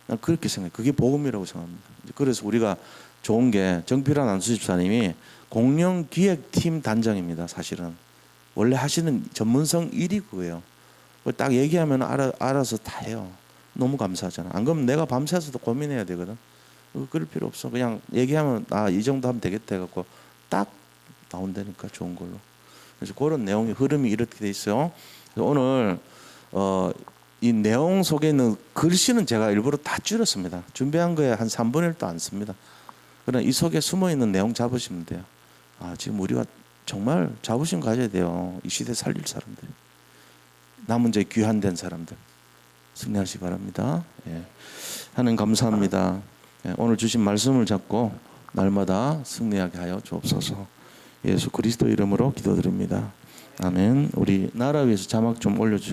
난 그렇게 생각해요. 그게 복음이라고 생각합니다. 그래서 우리가 좋은 게 정필환 안수집사님이 공영기획팀 단장입니다. 사실은 원래 하시는 전문성 1위 그거예요. 딱 얘기하면 알아서 다 해요. 너무 감사하잖아. 안 그러면 내가 밤새서도 고민해야 되거든. 그럴 필요 없어. 그냥 얘기하면 이 정도 하면 되겠다 해갖고 딱 나온다니까 좋은 걸로. 그래서 그런 내용의 흐름이 이렇게 돼 있어요. 그래서 오늘 이 내용 속에 있는 글씨는 제가 일부러 다 줄였습니다. 준비한 거에 한 3분의 1도 안 씁니다. 그러나 이 속에 숨어 있는 내용 잡으시면 돼요. 아, 지금 우리가 정말 자부심 가져야 돼요. 이 시대 살릴 사람들, 남은 자 귀한 된 사람들 승리하시기 바랍니다. 예. 하나님 감사합니다. 예, 오늘 주신 말씀을 잡고 날마다 승리하게 하여 주옵소서. 예수 그리스도 이름으로 기도드립니다. 아멘. 우리 나라 위해서 자막 좀 올려주세요.